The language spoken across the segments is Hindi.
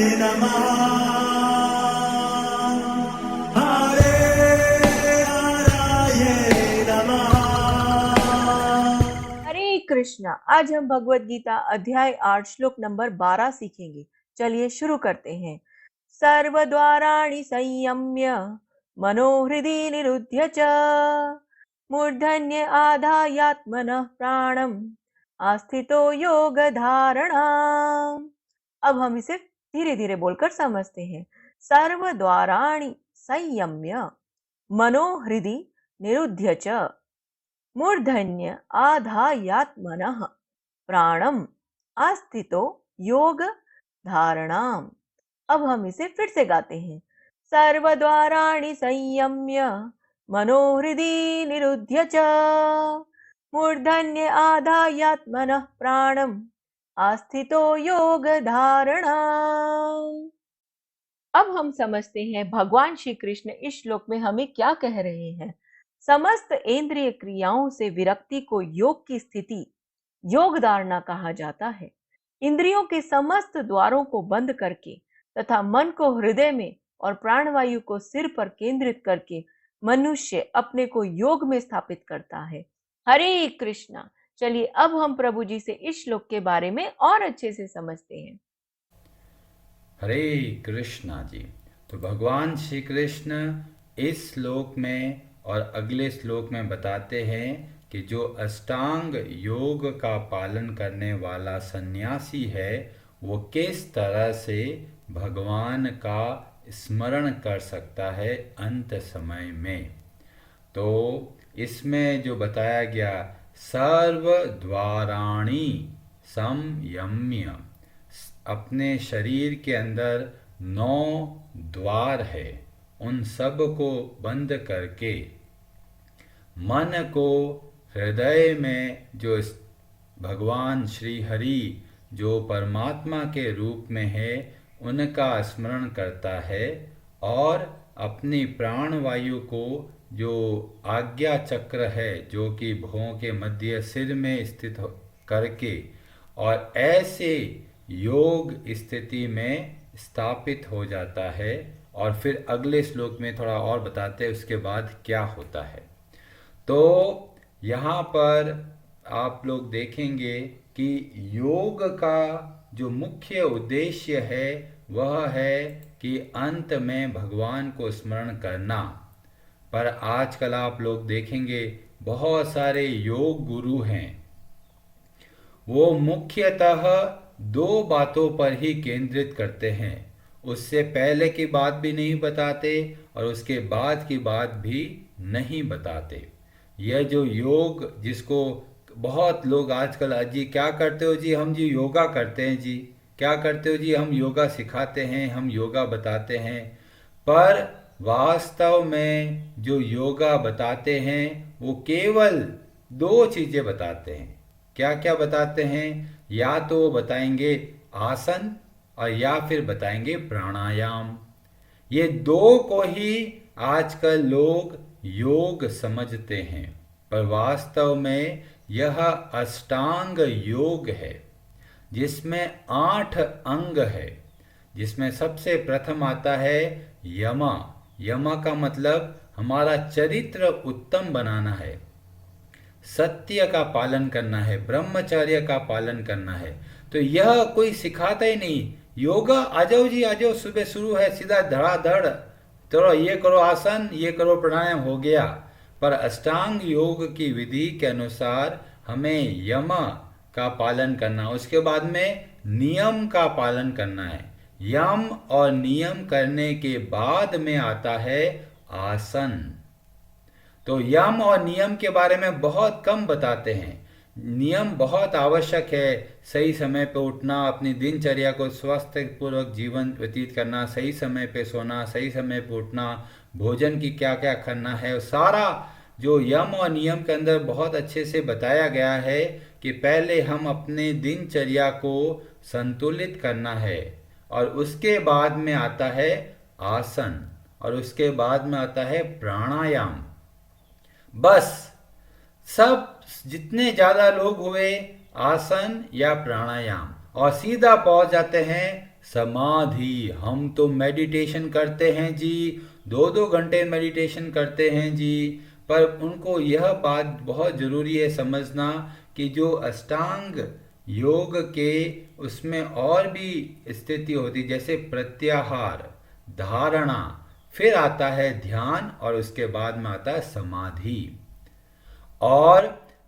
नमः। हरे नारायण नमः। हरे कृष्णा। आज हम भगवत गीता अध्याय 8 श्लोक नंबर 12 सीखेंगे। चलिए शुरू करते हैं। सर्वद्वाराणि संयम्य मनोहृदि निरुध्य च मूर्धन्य आधायात्मनः प्राणम आस्थितो योग धारणा। अब हम इसे धीरे धीरे बोलकर समझते हैं। सर्वद्वाराणि संयम्य मनोहृदि निरुध्य च मूर्धन्य आधायात्मनः प्राणम आस्थितो योग धारणाम। अब हम इसे फिर से गाते हैं। सर्वद्वाराणि संयम्य मनोहृदि निरुध्य च मूर्धन्य आधायात्मनः प्राणम आस्थितो योग धारणा। अब हम समझते हैं भगवान श्री कृष्ण इस श्लोक में हमें क्या कह रहे हैं। समस्त इंद्रिय क्रियाओं से विरक्ति को योग की स्थिति योग धारणा कहा जाता है। इंद्रियों के समस्त द्वारों को बंद करके तथा मन को हृदय में और प्राणवायु को सिर पर केंद्रित करके मनुष्य अपने को योग में स्थापित करता है। हरे कृष्णा। चलिए अब हम प्रभु जी से इस श्लोक के बारे में और अच्छे से समझते हैं। हरे कृष्णा जी। तो भगवान श्री कृष्ण इस श्लोक में और अगले श्लोक में बताते हैं कि जो अष्टांग योग का पालन करने वाला सन्यासी है वो किस तरह से भगवान का स्मरण कर सकता है अंत समय में। तो इसमें जो बताया गया सर्व द्वाराणि संयम्य, अपने शरीर के अंदर 9 द्वार है, उन सब को बंद करके मन को हृदय में जो भगवान श्री हरि जो परमात्मा के रूप में है उनका स्मरण करता है और अपनी प्राणवायु को जो आज्ञा चक्र है जो कि भुवों के मध्य सिर में स्थित करके और ऐसे योग स्थिति में स्थापित हो जाता है। और फिर अगले श्लोक में थोड़ा और बताते हैं उसके बाद क्या होता है। तो यहाँ पर आप लोग देखेंगे कि योग का जो मुख्य उद्देश्य है वह है कि अंत में भगवान को स्मरण करना। पर आजकल आप लोग देखेंगे बहुत सारे योग गुरु हैं, वो मुख्यतः 2 बातों पर ही केंद्रित करते हैं। उससे पहले की बात भी नहीं बताते और उसके बाद की बात भी नहीं बताते। यह जो योग जिसको बहुत लोग आजकल अजी क्या करते हो जी, हम जी योगा करते हैं जी, क्या करते हो जी, हम योगा सिखाते हैं, हम योगा बताते हैं। पर वास्तव में जो योगा बताते हैं वो केवल 2 चीज़ें बताते हैं। क्या क्या बताते हैं? या तो वो बताएंगे आसन और या फिर बताएंगे प्राणायाम। ये 2 को ही आजकल लोग योग समझते हैं, पर वास्तव में यह अष्टांग योग है जिसमें 8 अंग है, जिसमें सबसे प्रथम आता है यमा। यमा का मतलब हमारा चरित्र उत्तम बनाना है, सत्य का पालन करना है, ब्रह्मचर्य का पालन करना है। तो यह कोई सिखाता ही नहीं। योगा आ जाओ जी, आ जाओ, सुबह शुरू है, सीधा धड़ाधड़ चलो ये करो आसन, ये करो प्राणायाम, हो गया। पर अष्टांग योग की विधि के अनुसार हमें यम का पालन करना, उसके बाद में नियम का पालन करना है। यम और नियम करने के बाद में आता है आसन। तो यम और नियम के बारे में बहुत कम बताते हैं। नियम बहुत आवश्यक है, सही समय पे उठना, अपनी दिनचर्या को स्वस्थ पूर्वक जीवन व्यतीत करना, सही समय पे सोना, सही समय पे उठना, भोजन की क्या क्या करना है, सारा जो यम और नियम के अंदर बहुत अच्छे से बताया गया है कि पहले हम अपने दिनचर्या को संतुलित करना है और उसके बाद में आता है आसन और उसके बाद में आता है प्राणायाम। बस सब जितने ज़्यादा लोग हुए आसन या प्राणायाम और सीधा पहुंच जाते हैं समाधि, हम तो मेडिटेशन करते हैं जी, 2-2 घंटे मेडिटेशन करते हैं जी, पर उनको यह बात बहुत ज़रूरी है समझना कि जो अष्टांग योग के उसमें और भी स्थिति होती, जैसे प्रत्याहार, धारणा, फिर आता है ध्यान और उसके बाद में आता है समाधि। और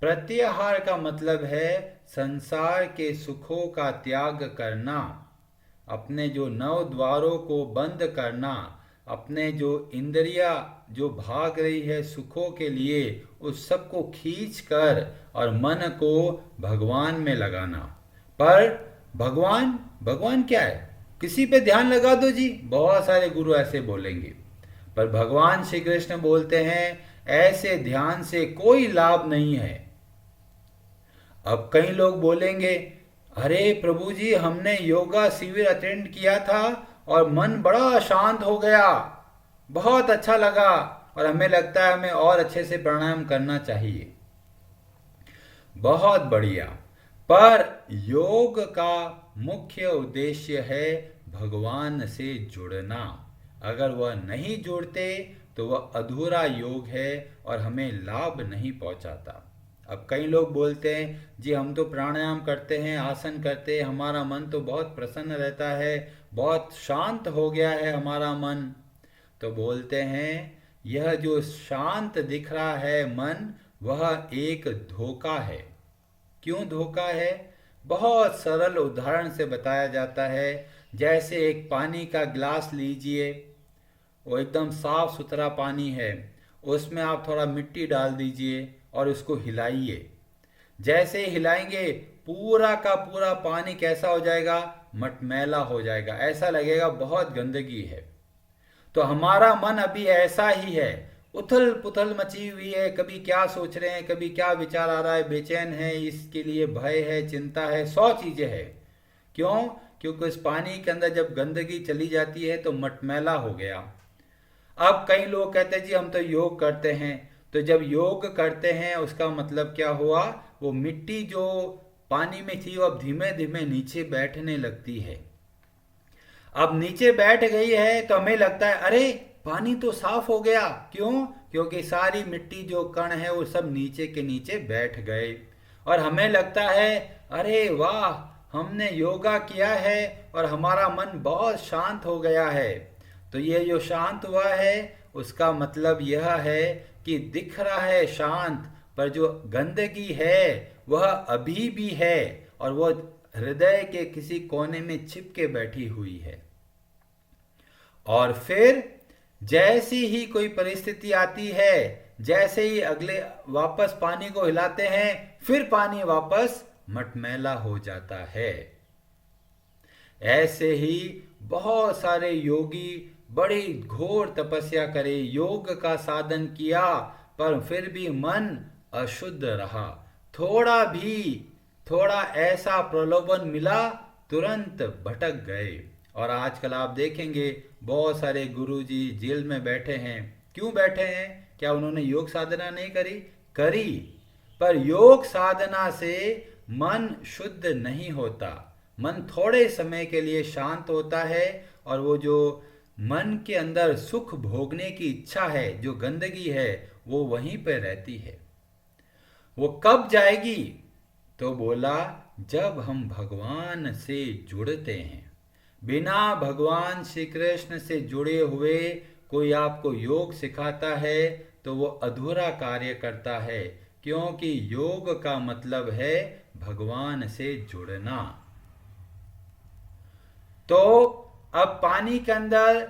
प्रत्याहार का मतलब है संसार के सुखों का त्याग करना, अपने जो नौ द्वारों को बंद करना, अपने जो इंद्रिया जो भाग रही है सुखों के लिए, उस सब को खींच कर और मन को भगवान में लगाना। पर भगवान भगवान क्या है? किसी पे ध्यान लगा दो जी, बहुत सारे गुरु ऐसे बोलेंगे, पर भगवान श्री कृष्ण बोलते हैं ऐसे ध्यान से कोई लाभ नहीं है। अब कई लोग बोलेंगे, अरे प्रभु जी हमने योगा शिविर अटेंड किया था और मन बड़ा शांत हो गया, बहुत अच्छा लगा और हमें लगता है हमें और अच्छे से प्राणायाम करना चाहिए। बहुत बढ़िया, पर योग का मुख्य उद्देश्य है भगवान से जुड़ना। अगर वह नहीं जुड़ते तो वह अधूरा योग है और हमें लाभ नहीं पहुंचाता। अब कई लोग बोलते हैं जी हम तो प्राणायाम करते हैं, आसन करते हैं, हमारा मन तो बहुत प्रसन्न रहता है, बहुत शांत हो गया है हमारा मन। तो बोलते हैं यह जो शांत दिख रहा है मन, वह एक धोखा है। क्यों धोखा है? बहुत सरल उदाहरण से बताया जाता है। जैसे एक पानी का गिलास लीजिए, वो एकदम साफ सुथरा पानी है, उसमें आप थोड़ा मिट्टी डाल दीजिए और उसको हिलाइए। जैसे ही हिलाएंगे पूरा का पूरा पानी कैसा हो जाएगा? मटमैला हो जाएगा, ऐसा लगेगा बहुत गंदगी है। तो हमारा मन अभी ऐसा ही है, उथल पुथल मची हुई है, कभी क्या सोच रहे हैं, कभी क्या विचार आ रहा है, बेचैन है, इसके लिए भय है, चिंता है, 100 चीजें हैं। क्यों? क्योंकि उस पानी के अंदर जब गंदगी चली जाती है तो मटमैला हो गया। अब कई लोग कहते हैं जी हम तो योग करते हैं, तो जब योग करते हैं उसका मतलब क्या हुआ? वो मिट्टी जो पानी में थी वो अब धीमे धीमे नीचे बैठने लगती है। अब नीचे बैठ गई है तो हमें लगता है अरे पानी तो साफ हो गया। क्यों? क्योंकि सारी मिट्टी जो कण है वो सब नीचे के नीचे बैठ गए और हमें लगता है अरे वाह हमने योगा किया है और हमारा मन बहुत शांत हो गया है। तो ये जो शांत हुआ है उसका मतलब यह है कि दिख रहा है शांत, पर जो गंदगी है वह अभी भी है और वह हृदय के किसी कोने में छिपके बैठी हुई है। और फिर जैसी ही कोई परिस्थिति आती है, जैसे ही अगले वापस पानी को हिलाते हैं, फिर पानी वापस मटमैला हो जाता है। ऐसे ही बहुत सारे योगी बड़ी घोर तपस्या करे, योग का साधन किया, पर फिर भी मन अशुद्ध रहा। थोड़ा ऐसा प्रलोभन मिला, तुरंत भटक गए। और आजकल आप देखेंगे बहुत सारे गुरुजी जेल में बैठे हैं। क्यों बैठे हैं? क्या उन्होंने योग साधना नहीं करी? करी, पर योग साधना से मन शुद्ध नहीं होता। मन थोड़े समय के लिए शांत होता है और वो जो मन के अंदर सुख भोगने की इच्छा है, जो गंदगी है, वो वहीं पे रहती है। वो कब जाएगी? तो बोला जब हम भगवान से जुड़ते हैं। बिना भगवान श्री कृष्ण से जुड़े हुए कोई आपको योग सिखाता है तो वो अधूरा कार्य करता है, क्योंकि योग का मतलब है भगवान से जुड़ना। तो अब पानी के अंदर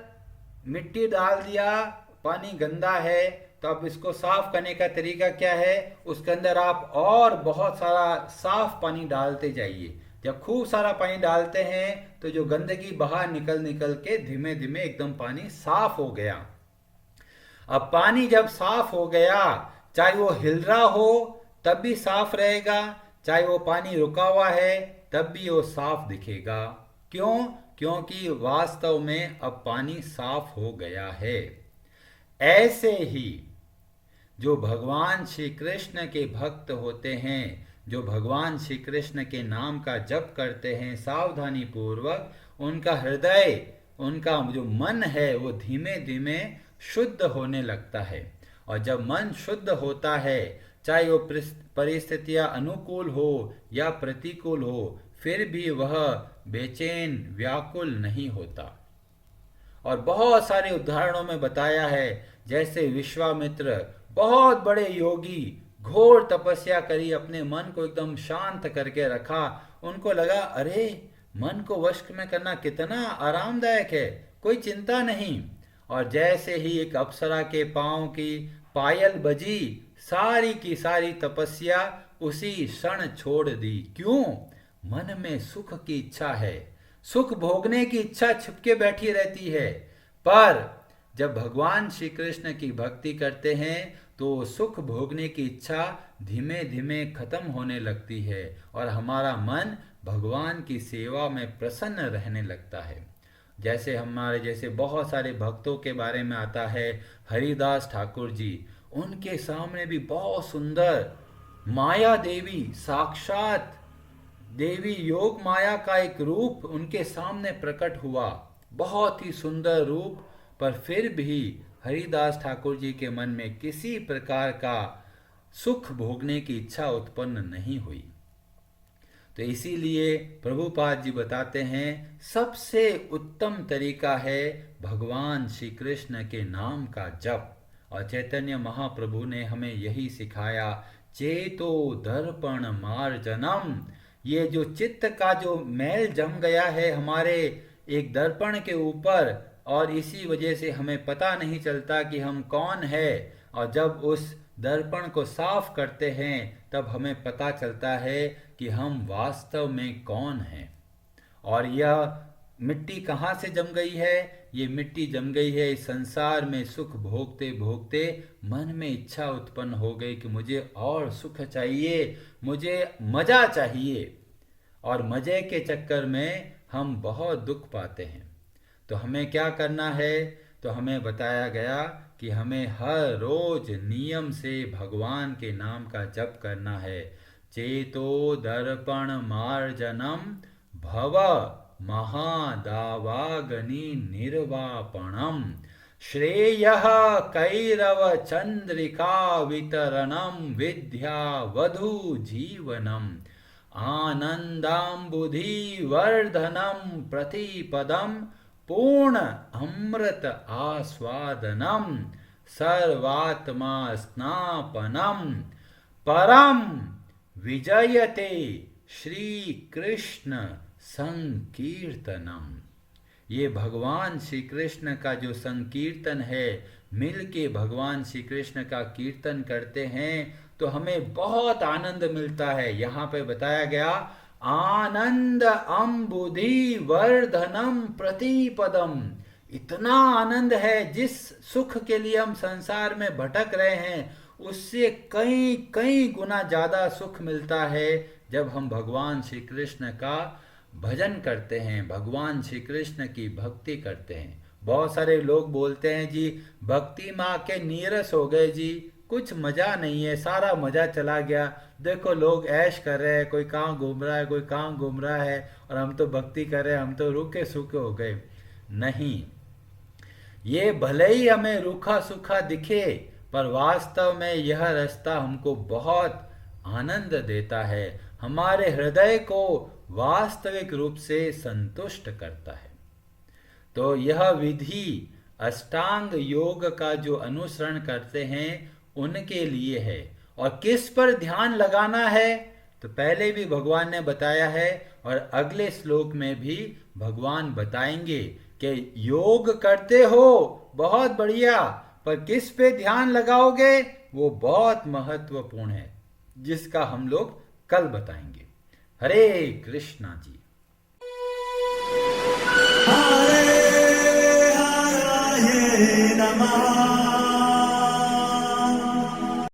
मिट्टी डाल दिया, पानी गंदा है, तो अब इसको साफ करने का तरीका क्या है? उसके अंदर आप और बहुत सारा साफ पानी डालते जाइए। जब खूब सारा पानी डालते हैं तो जो गंदगी बाहर निकल निकल के धीमे धीमे एकदम पानी साफ हो गया। अब पानी जब साफ हो गया, चाहे वो हिल रहा हो तब भी साफ रहेगा, चाहे वो पानी रुका हुआ है तब भी वो साफ दिखेगा। क्यों? क्योंकि वास्तव में अब पानी साफ हो गया है। ऐसे ही जो भगवान श्री कृष्ण के भक्त होते हैं, जो भगवान श्री कृष्ण के नाम का जप करते हैं सावधानी पूर्वक, उनका हृदय, उनका जो मन है वो धीमे धीमे शुद्ध होने लगता है। और जब मन शुद्ध होता है, चाहे वो परिस्थितियां अनुकूल हो या प्रतिकूल हो, फिर भी वह बेचैन व्याकुल नहीं होता। और बहुत सारे उदाहरणों में बताया है, जैसे विश्वामित्र बहुत बड़े योगी, घोर तपस्या करी, अपने मन को एकदम शांत करके रखा। उनको लगा अरे मन को वश में करना कितना आरामदायक है, कोई चिंता नहीं। और जैसे ही एक अप्सरा के पांव की पायल बजी, सारी की सारी तपस्या उसी क्षण छोड़ दी। क्यों? मन में सुख की इच्छा है, सुख भोगने की इच्छा छिपके बैठी रहती है। पर जब भगवान श्री कृष्ण की भक्ति करते हैं तो सुख भोगने की इच्छा धीमे धीमे खत्म होने लगती है और हमारा मन भगवान की सेवा में प्रसन्न रहने लगता है। जैसे हमारे जैसे बहुत सारे भक्तों के बारे में आता है, हरिदास ठाकुर जी, उनके सामने भी बहुत सुंदर माया देवी, साक्षात देवी योग माया का एक रूप उनके सामने प्रकट हुआ, बहुत ही सुंदर रूप। पर फिर भी हरिदास ठाकुर जी के मन में किसी प्रकार का सुख भोगने की इच्छा उत्पन्न नहीं हुई। तो इसीलिए प्रभुपाद जी बताते हैं, सबसे उत्तम तरीका है भगवान श्री कृष्ण के नाम का जप। और चैतन्य महाप्रभु ने हमें यही सिखाया, चेतो दर्पण मार्जनम। ये जो चित्त का जो मैल जम गया है हमारे एक दर्पण के ऊपर, और इसी वजह से हमें पता नहीं चलता कि हम कौन है। और जब उस दर्पण को साफ करते हैं तब हमें पता चलता है कि हम वास्तव में कौन हैं। और यह मिट्टी कहाँ से जम गई है? ये मिट्टी जम गई है इस संसार में सुख भोगते भोगते मन में इच्छा उत्पन्न हो गई कि मुझे और सुख चाहिए, मुझे मजा चाहिए। और मजे के चक्कर में हम बहुत दुख पाते हैं। तो हमें क्या करना है? तो हमें बताया गया कि हमें हर रोज नियम से भगवान के नाम का जप करना है। चेतो दर्पण मार्जनम भव महादावागनि निर्वापणम श्रेयः कैरव चंद्रिका वितरणम विद्या वधु जीवनम आनंदाम्बुधि वर्धनम प्रतिपदम पूर्ण अमृत आस्वादनम सर्वात्मा स्नापनम परम विजयते श्री कृष्ण संकीर्तनम। ये भगवान श्री कृष्ण का जो संकीर्तन है, मिल के भगवान श्री कृष्ण का कीर्तन करते हैं तो हमें बहुत आनंद मिलता है। यहाँ पे बताया गया, आनंद अम्बुधि वर्धनम प्रतिपदम। इतना आनंद है, जिस सुख के लिए हम संसार में भटक रहे हैं उससे कई कई गुना ज्यादा सुख मिलता है जब हम भगवान श्री कृष्ण का भजन करते हैं, भगवान श्री कृष्ण की भक्ति करते हैं। बहुत सारे लोग बोलते हैं जी भक्ति माँ के नीरस हो गए जी, कुछ मजा नहीं है, सारा मजा चला गया। देखो लोग ऐश कर रहे हैं, कोई कहाँ घूम रहा है, कोई कहाँ घूम रहा है, और हम तो भक्ति कर रहे हैं, हम तो रूखे सूखे हो गए। नहीं, ये भले ही हमें रूखा सूखा दिखे पर वास्तव में यह रास्ता हमको बहुत आनंद देता है, हमारे हृदय को वास्तविक रूप से संतुष्ट करता है। तो यह विधि अष्टांग योग का जो अनुसरण करते हैं उनके लिए है। और किस पर ध्यान लगाना है तो पहले भी भगवान ने बताया है और अगले श्लोक में भी भगवान बताएंगे कि योग करते हो बहुत बढ़िया, पर किस पे ध्यान लगाओगे वो बहुत महत्वपूर्ण है, जिसका हम लोग कल बताएंगे। हरे कृष्णा जी।